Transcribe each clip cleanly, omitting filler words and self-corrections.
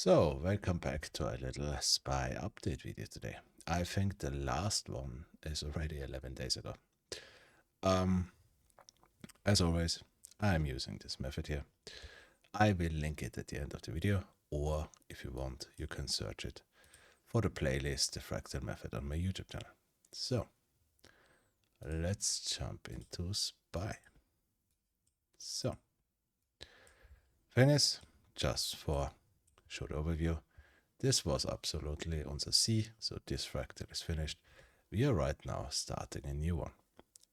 So, welcome back to a little spy update video today. I think the last one is already 11 days ago. As always, I'm using this method here. I will link it at the end of the video, or if you want, you can search it for the playlist, the Fractal method on my YouTube channel. So, let's jump into spy. So, thing is, just for short overview, this was absolutely on the C, so this fractal is finished. We are right now starting a new one.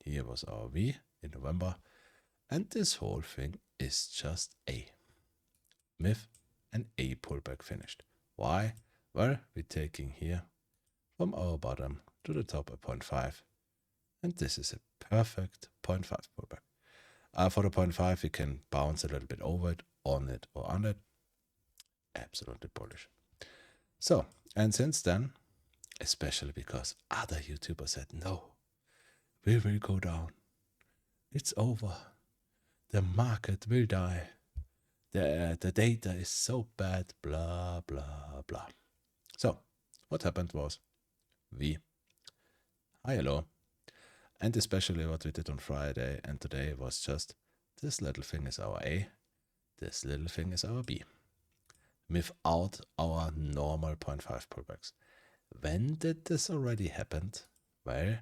Here was our V in November, and this whole thing is just A. With an A pullback finished. Why? Well, we're taking here from our bottom to the top a 0.5, and this is a perfect 0.5 pullback. For the 0.5, we can bounce a little bit over it, on it, or on it. Absolutely bullish. So, and since then, especially because other YouTubers said, no, we will go down. It's over. The market will die. The data is so bad, blah, blah, blah. So, what happened was we high low, and especially what we did on Friday and today was just this little thing is our A, this little thing is our B, without our normal 0.5 pullbacks. When did this already happen? Well,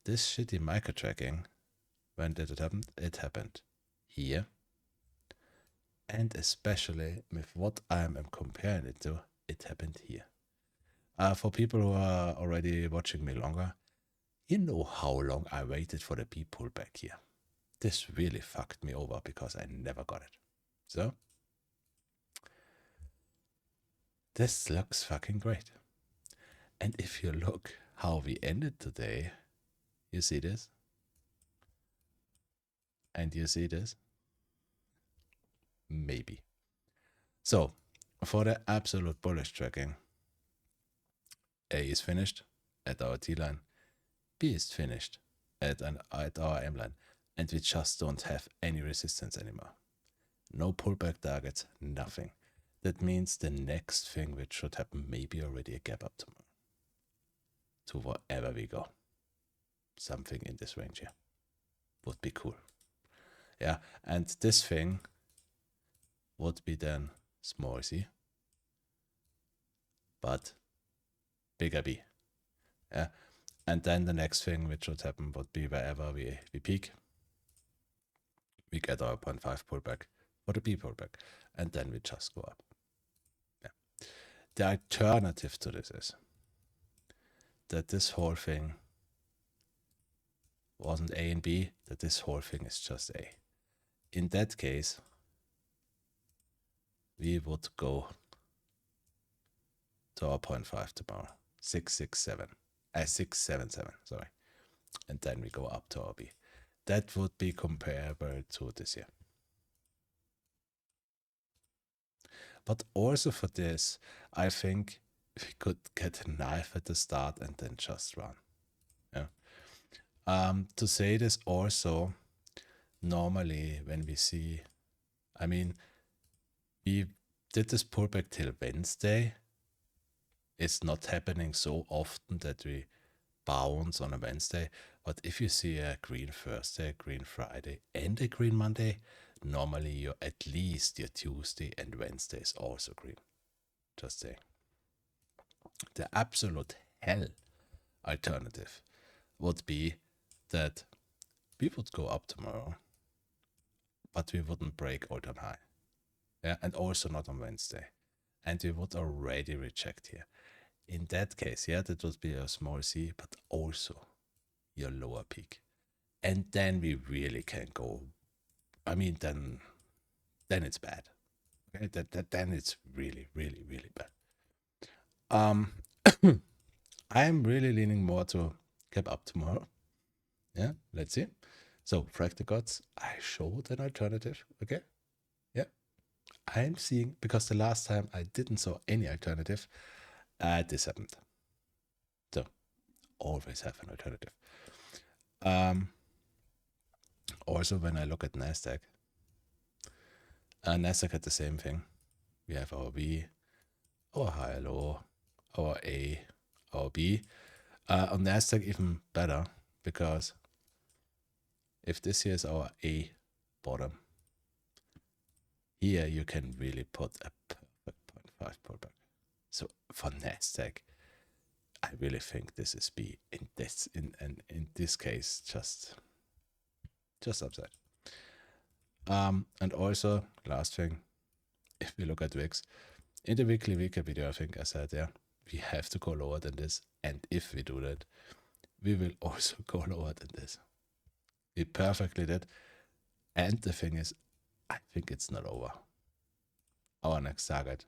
this shitty micro tracking, when did it happen? It happened here. And especially with what I am comparing it to, it happened here. For people who are already watching me longer, you know how long I waited for the B pullback here. This really fucked me over because I never got it. So, this looks fucking great. And if you look how we ended today, you see this? And you see this? Maybe. So, for the absolute bullish tracking, A is finished at our T line, B is finished at our M line, and we just don't have any resistance anymore. No pullback targets, nothing. That means the next thing which should happen, maybe already a gap up tomorrow. To wherever we go. Something in this range here. Would be cool. Yeah, and this thing would be then small c, but bigger B. Yeah, and then the next thing which should happen would be wherever we peak, we get our 0.5 pullback for the B pullback, and then we just go up. Yeah. The alternative to this is that this whole thing wasn't A and B, that this whole thing is just A. In that case, we would go to our 0.5 tomorrow, 677, sorry. And then we go up to our B. That would be comparable to this here. But also for this, I think we could get a knife at the start and then just run. Yeah. To say this also, normally when we see, I mean, we did this pullback till Wednesday. It's not happening so often that we bounce on a Wednesday, but if you see a green Thursday, green Friday, and a green Monday, normally at least your Tuesday and Wednesday is also green. Just saying. The absolute hell alternative would be that we would go up tomorrow, but we wouldn't break all-time high. Yeah, and also not on Wednesday. And we would already reject here. In that case, yeah, that would be a small c, but also your lower peak. And then we really can go, I mean, then it's bad. Okay, then it's really, really, really bad. I'm really leaning more to gap up tomorrow. Yeah, let's see. So, Fractal Gods, I showed an alternative, okay? Yeah. I'm seeing, because the last time I didn't saw any alternative, this happened. So, always have an alternative. Also, when I look at NASDAQ, NASDAQ had the same thing. We have our V, our higher low, our A, our B. On NASDAQ even better, because if this here is our A bottom, here you can really put a perfect 0.5 pullback. So for NASDAQ, I really think this is B in this case, just upside. And also, last thing, if we look at VIX, in the weekly recap video, I think I said, yeah, we have to go lower than this. And if we do that, we will also go lower than this. We perfectly did. And the thing is, I think it's not over. Our next target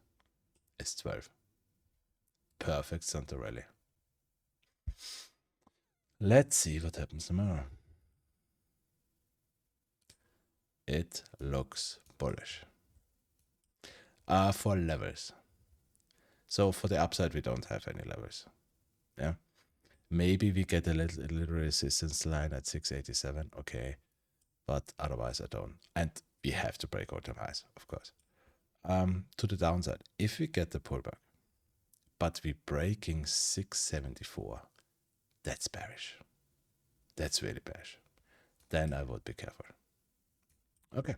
is 12. Perfect center rally. Let's see what happens tomorrow. It looks bullish. For levels. So for the upside, we don't have any levels. Yeah. Maybe we get a little resistance line at 687. Okay. But otherwise I don't. And we have to break all-time highs, of course. To the downside, if we get the pullback, but we breaking 674, that's bearish. That's really bearish. Then I would be careful. Okay.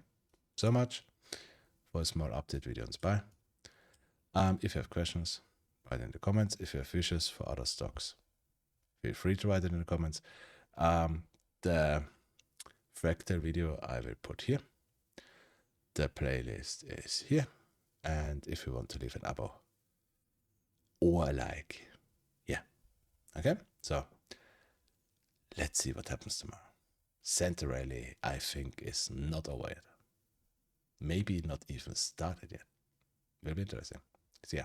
So much for a small update video on SPY. If you have questions, write in the comments. If you have wishes for other stocks, feel free to write it in the comments. The Fractal video I will put here. The playlist is here. And if you want to leave an abo or a like, yeah. Okay, so let's see what happens tomorrow. Center rally, I think, is not over yet. Maybe not even started yet. Will be interesting. See ya.